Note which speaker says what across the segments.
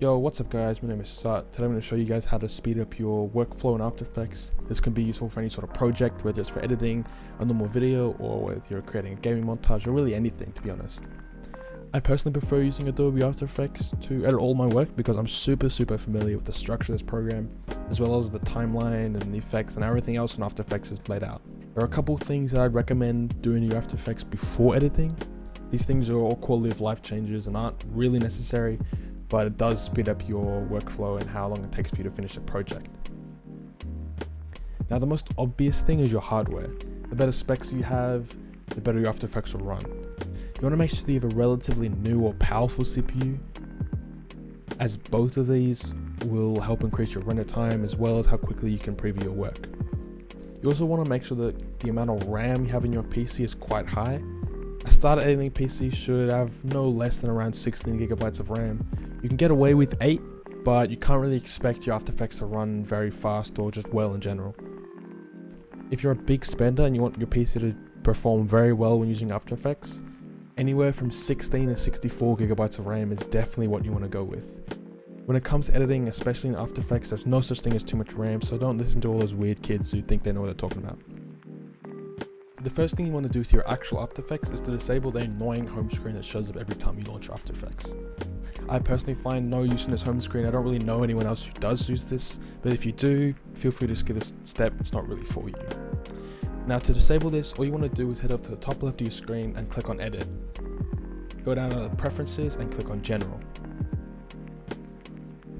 Speaker 1: Yo, what's up guys, my name is Sat. Today I'm going to show you guys how to speed up your workflow in After Effects. This can be useful for any sort of project, whether it's for editing a normal video or whether you're creating a gaming montage or really anything, to be honest. I personally prefer using Adobe After Effects to edit all my work because I'm super familiar with the structure of this program, as well as the timeline and the effects and everything else in After Effects is laid out. There are a couple of things that I'd recommend doing in your After Effects before editing. These things are all quality of life changes and aren't really necessary, but it does speed up your workflow and how long it takes for you to finish a project. Now, the most obvious thing is your hardware. The better specs you have, the better your After Effects will run. You want to make sure that you have a relatively new or powerful CPU, as both of these will help increase your render time as well as how quickly you can preview your work. You also want to make sure that the amount of RAM you have in your PC is quite high. A starter editing PC should have no less than around 16 gigabytes of RAM. You can get away with 8, but you can't really expect your After Effects to run very fast or just well in general. If you're a big spender and you want your PC to perform very well when using After Effects, anywhere from 16 to 64 gigabytes of RAM is definitely what you want to go with. When it comes to editing, especially in After Effects, there's no such thing as too much RAM, so don't listen to all those weird kids who think they know what they're talking about. The first thing you want to do with your actual After Effects is to disable the annoying home screen that shows up every time you launch After Effects. I personally find no use in this home screen. I don't really know anyone else who does use this, but if you do, feel free to skip this step. It's not really for you. Now, to disable this, all you want to do is head up to the top left of your screen and click on Edit. Go down to the Preferences and click on General.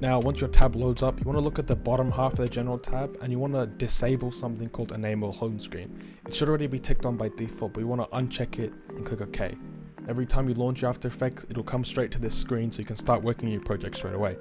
Speaker 1: Now, once your tab loads up, you want to look at the bottom half of the General tab and you want to disable something called Enable Home Screen. It should already be ticked on by default, but you want to uncheck it and click OK. Every time you launch your After Effects, it'll come straight to this screen so you can start working on your project straight away.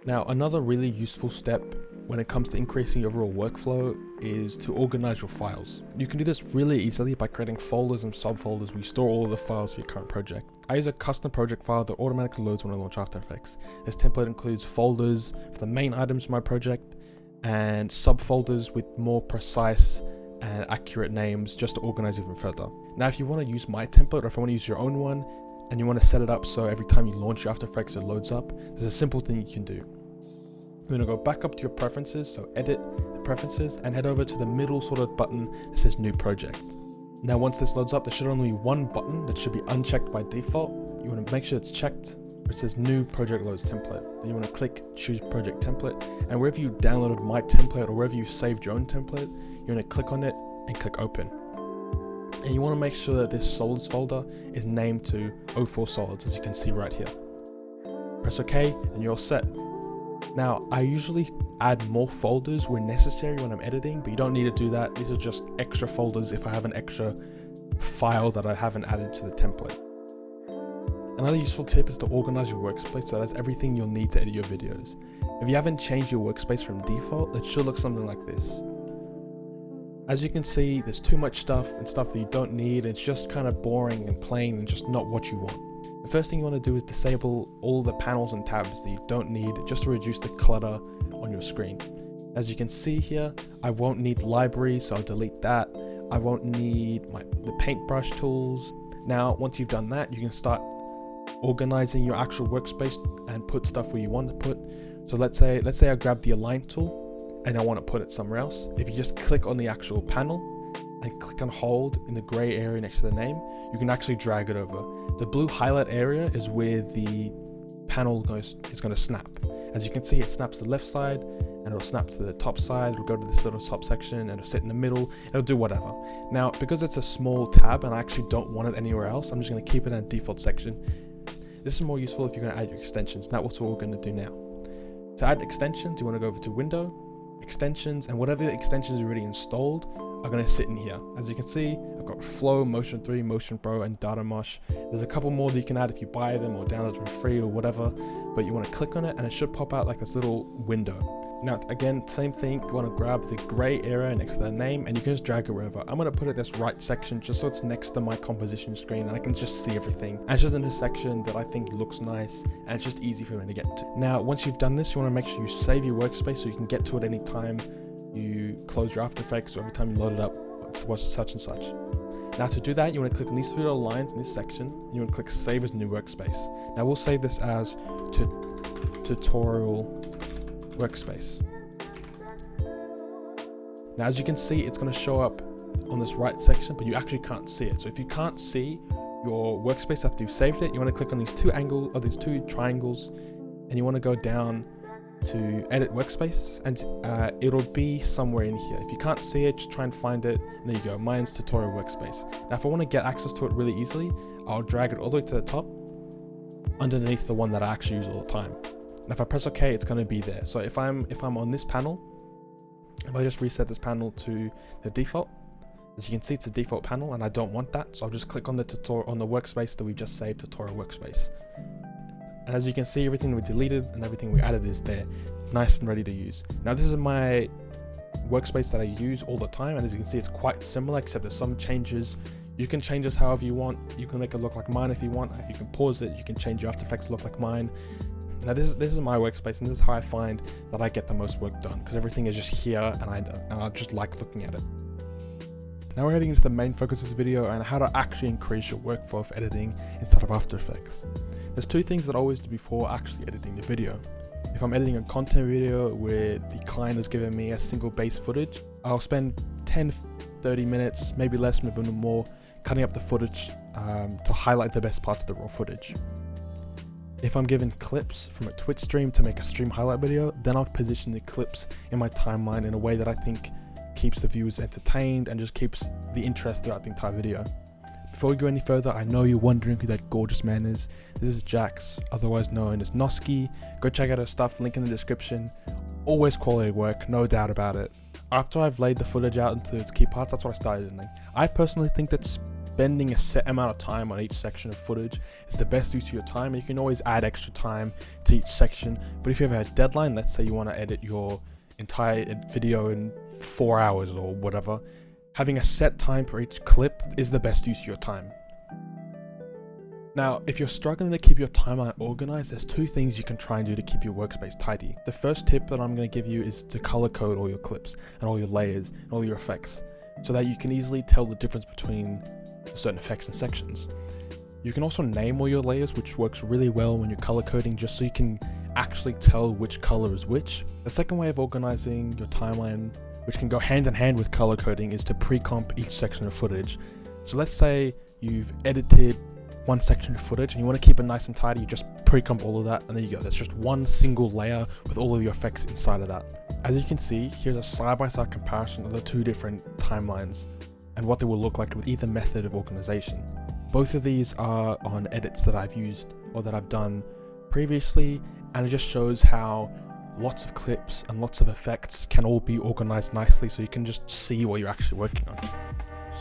Speaker 1: Now, another really useful step when it comes to increasing your overall workflow is to organize your files. You can do this really easily by creating folders and subfolders where you store all of the files for your current project. I use a custom project file that automatically loads when I launch After Effects. This template includes folders for the main items of my project and subfolders with more precise and accurate names just to organize even further. Now, if you want to use my template or if you want to use your own one and you want to set it up so every time you launch your After Effects it loads up, there's a simple thing you can do. You're going to go back up to your preferences, so edit the preferences and head over to the middle sort of button that says new project. Now, once this loads up, there should only be one button that should be unchecked by default. You want to make sure it's checked where it says new project loads template. Then you want to click choose project template, and wherever you downloaded my template or wherever you saved your own template, you want to click on it and click open. And you want to make sure that this solids folder is named to 04 solids, as you can see right here. Press OK and you're all set. Now, I usually add more folders when necessary when I'm editing, but you don't need to do that. These are just extra folders if I have an extra file that I haven't added to the template. Another useful tip is to organize your workspace so that's everything you'll need to edit your videos. If you haven't changed your workspace from default, it should look something like this. As you can see, there's too much stuff and stuff that you don't need. It's just kind of boring and plain and just not what you want. The first thing you want to do is disable all the panels and tabs that you don't need just to reduce the clutter on your screen. As you can see here, I won't need libraries, so I'll delete that. I won't need the paintbrush tools. Now, once you've done that, you can start organizing your actual workspace and put stuff where you want to put. So let's say I grab the align tool and I want to put it somewhere else. If you just click on the actual panel and click and hold in the gray area next to the name, you can actually drag it over. The blue highlight area is where the panel is going to snap. As you can see, it snaps the left side and it'll snap to the top side. It'll go to this little top section and it'll sit in the middle. It'll do whatever. Now, because it's a small tab and I actually don't want it anywhere else, I'm just going to keep it in a default section. This is more useful if you're going to add your extensions. And that's what we're going to do now. To add extensions, you want to go over to Window, Extensions, and whatever extensions are already installed are going to sit in here. As you can see, I've got Flow, Motion 3, Motion Pro, and Data Mosh. There's a couple more that you can add if you buy them or download them free or whatever, but you want to click on it and it should pop out like this little window. Now, again, same thing, you want to grab the gray area next to the name and you can just drag it wherever. I'm going to put it this right section just so it's next to my composition screen and I can just see everything. And it's just in a section that I think looks nice and it's just easy for me to get to. Now, once you've done this, you want to make sure you save your workspace so you can get to it anytime you close your After Effects or every time you load it up, it's such and such. Now to do that, you want to click on these 3 little lines in this section. And you want to click Save as New Workspace. Now we'll save this as Tutorial Workspace. Now as you can see, it's going to show up on this right section, but you actually can't see it. So if you can't see your workspace after you've saved it, you want to click on these 2 triangles, and you want to go down to Edit Workspace, and it'll be somewhere in here. If you can't see it, just try and find it, and there you go, mine's Tutorial Workspace. Now if I want to get access to it really easily, I'll drag it all the way to the top underneath the one that I actually use all the time. And if I press OK, it's going to be there. So if I'm on this panel, if I just reset this panel to the default, as you can see, it's a default panel, and I don't want that, so I'll just click on the workspace that we just saved, Tutorial Workspace. And as you can see, everything we deleted and everything we added is there, nice and ready to use. Now this is my workspace that I use all the time, and as you can see, it's quite similar, except there's some changes. You can change this however you want. You can make it look like mine if you want. You can pause it. You can change your After Effects to look like mine. Now this is my workspace, and this is how I find that I get the most work done, because everything is just here, and I just like looking at it. Now we're heading into the main focus of this video, and how to actually increase your workflow of editing inside of After Effects. There's 2 things that I always do before actually editing the video. If I'm editing a content video where the client has given me a single base footage, I'll spend 10-30 minutes, maybe less, maybe more, cutting up the footage to highlight the best parts of the raw footage. If I'm given clips from a Twitch stream to make a stream highlight video, then I'll position the clips in my timeline in a way that I think keeps the viewers entertained and just keeps the interest throughout the entire video. Before we go any further, I know you're wondering who that gorgeous man is. This is Jax, otherwise known as Noskii. Go check out her stuff, link in the description. Always quality work, no doubt about it. After I've laid the footage out into its key parts, that's what I started editing. I personally think that spending a set amount of time on each section of footage is the best use of your time. You can always add extra time to each section, but if you have a deadline, let's say you want to edit your entire video in 4 hours or whatever, having a set time for each clip is the best use of your time. Now, if you're struggling to keep your timeline organized, there's 2 things you can try and do to keep your workspace tidy. The first tip that I'm going to give you is to color code all your clips and all your layers and all your effects, so that you can easily tell the difference between certain effects and sections. You can also name all your layers, which works really well when you're color coding, just so you can actually tell which color is which. The second way of organizing your timeline, which can go hand in hand with color coding, is to pre-comp each section of footage. So let's say you've edited one section of footage and you want to keep it nice and tidy, you just pre-comp all of that, and there you go. There's just one single layer with all of your effects inside of that. As you can see, here's a side-by-side comparison of the 2 different timelines and what they will look like with either method of organization. Both of these are on edits that I've used or that I've done previously, and it just shows how lots of clips and lots of effects can all be organized nicely, so you can just see what you're actually working on.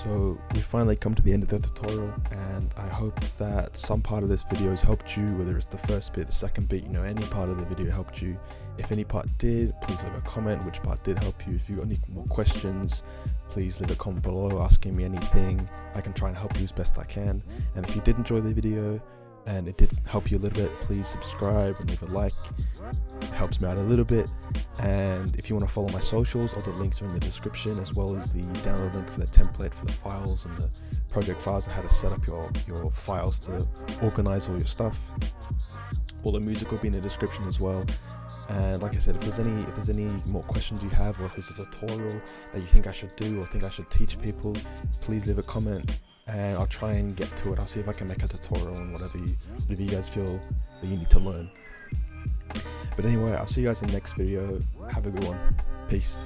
Speaker 1: So we finally come to the end of the tutorial, and I hope that some part of this video has helped you, whether it's the first bit, the second bit, any part of the video helped you. If any part did, please leave a comment which part did help you. If you got any more questions, please leave a comment below asking me anything. I can try and help you as best I can. And if you did enjoy the video and it did help you a little bit, please subscribe and leave a like. It helps me out a little bit. And if you want to follow my socials, all the links are in the description, as well as the download link for the template for the files and the project files and how to set up your files to organize all your stuff. All the music will be in the description as well. And like I said, if there's any more questions you have, or if there's a tutorial that you think I should do or think I should teach people, please leave a comment and I'll try and get to it. I'll see if I can make a tutorial on whatever you guys feel that you need to learn. But anyway, I'll see you guys in the next video. Have a good one. Peace.